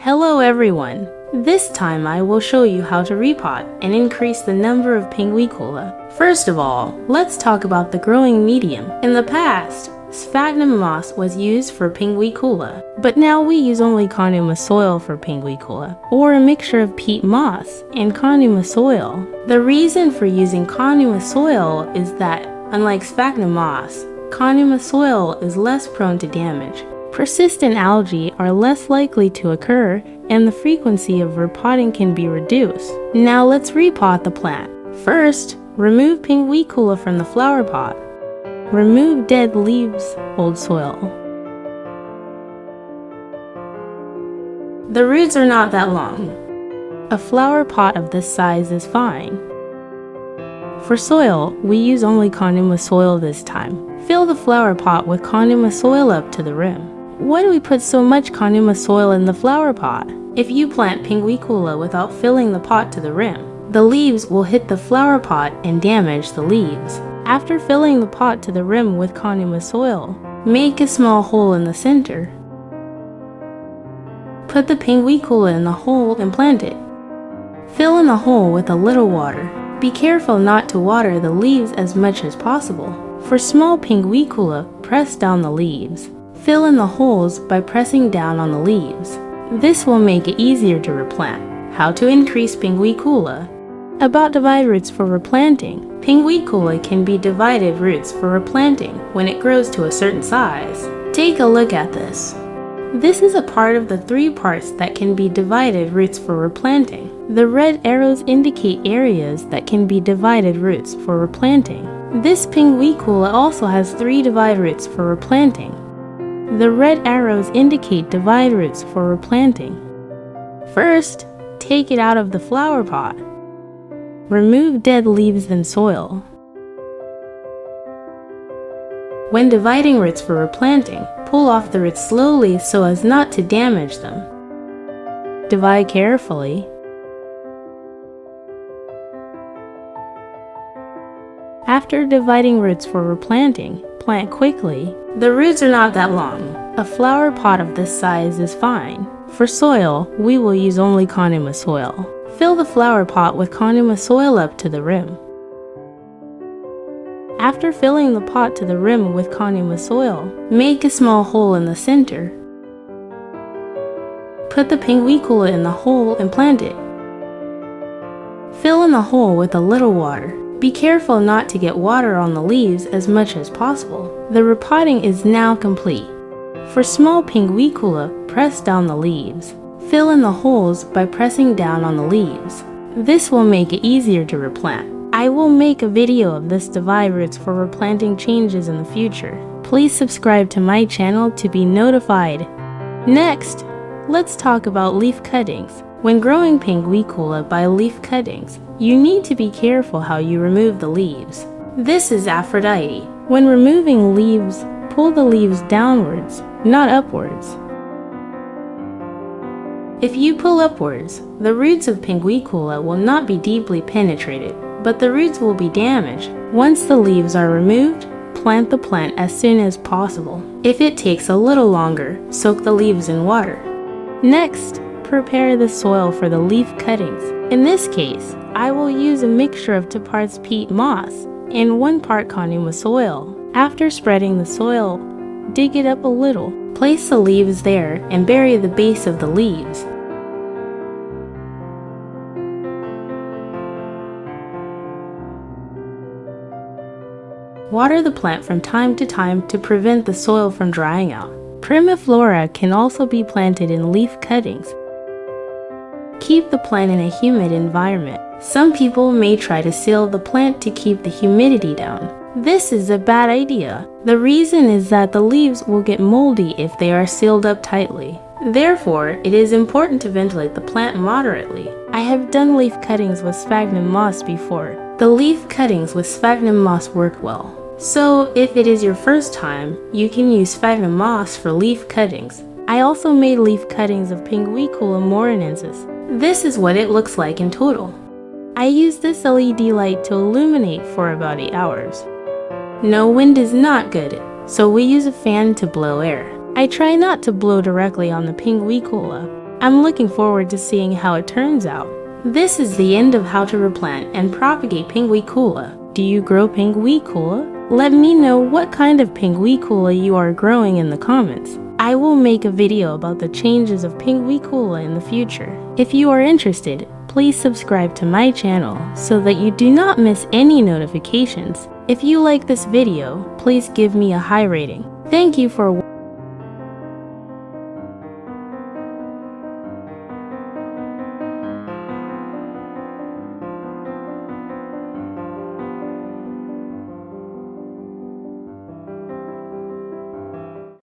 Hello everyone! This time I will show you how to repot and increase the number of Pinguicula. First of all, let's talk about the growing medium. In the past, sphagnum moss was used for Pinguicula, but now we use only Carnivorous soil for Pinguicula, or a mixture of peat moss and Carnivorous soil. The reason for using Carnivorous soil is that, unlike sphagnum moss, Carnivorous soil is less prone to damage. Persistent algae are less likely to occur, and the frequency of repotting can be reduced. Now let's repot the plant. First, remove Pinguicula from the flower pot. Remove dead leaves, old soil. The roots are not that long. A flower pot of this size is fine. For soil, we use only Carnivorous soil this time. Fill the flower pot with Carnivorous soil up to the rim. Why do we put so much Carnivorous soil in the flower pot? If you plant Pinguicula without filling the pot to the rim, the leaves will hit the flower pot and damage the leaves. After filling the pot to the rim with Carnivorous soil, make a small hole in the center. Put the Pinguicula in the hole and plant it. Fill in the hole with a little water. Be careful not to water the leaves as much as possible. For small Pinguicula, press down the leaves. Fill in the holes by pressing down on the leaves. This will make it easier to replant. How to increase Pinguicula? About divide roots for replanting. Pinguicula can be divided roots for replanting when it grows to a certain size. Take a look at this. This is a part of the 3 parts that can be divided roots for replanting. The red arrows indicate areas that can be divided roots for replanting. This Pinguicula also has 3 divide roots for replanting. The red arrows indicate divide roots for replanting. First, take it out of the flower pot. Remove dead leaves and soil. When dividing roots for replanting, pull off the roots slowly so as not to damage them. Divide carefully. After dividing roots for replanting, plant quickly. The roots are not that long. A flower pot of this size is fine. For soil, we will use only Carnivorous soil. Fill the flower pot with Carnivorous soil up to the rim. After filling the pot to the rim with Carnivorous soil, make a small hole in the center. Put the Pinguicula in the hole and plant it. Fill in the hole with a little water. Be careful not to get water on the leaves as much as possible. The repotting is now complete. For small Pinguicula, press down the leaves. Fill in the holes by pressing down on the leaves. This will make it easier to replant. I will make a video of this divide roots for replanting changes in the future. Please subscribe to my channel to be notified. Next, let's talk about leaf cuttings. When growing Pinguicula by leaf cuttings, you need to be careful how you remove the leaves. This is Aphrodite. When removing leaves, pull the leaves downwards, not upwards. If you pull upwards, the roots of Pinguicula will not be deeply penetrated, but the roots will be damaged. Once the leaves are removed, plant the plant as soon as possible. If it takes a little longer, soak the leaves in water. Next, prepare the soil for the leaf cuttings. In this case, I will use a mixture of 2 parts peat moss and 1 part Carnivorous soil. After spreading the soil, dig it up a little. Place the leaves there and bury the base of the leaves. Water the plant from time to time to prevent the soil from drying out. Primiflora can also be planted in leaf cuttings. Keep the plant in a humid environment. Some people may try to seal the plant to keep the humidity down. This is a bad idea. The reason is that the leaves will get moldy if they are sealed up tightly. Therefore, it is important to ventilate the plant moderately. I have done leaf cuttings with sphagnum moss before. The leaf cuttings with sphagnum moss work well. So, if it is your first time, you can use sphagnum moss for leaf cuttings. I also made leaf cuttings of Pinguicula morinensis. This is what it looks like in total. I used this LED light to illuminate for about 8 hours. No, wind is not good, so we use a fan to blow air. I try not to blow directly on the Pinguicula. I'm looking forward to seeing how it turns out. This is the end of how to replant and propagate Pinguicula. Do you grow Pinguicula? Let me know what kind of Pinguicula you are growing in the comments. I will make a video about the changes of Pinguicula in the future. If you are interested, please subscribe to my channel so that you do not miss any notifications. If you like this video, please give me a high rating. Thank you for watching.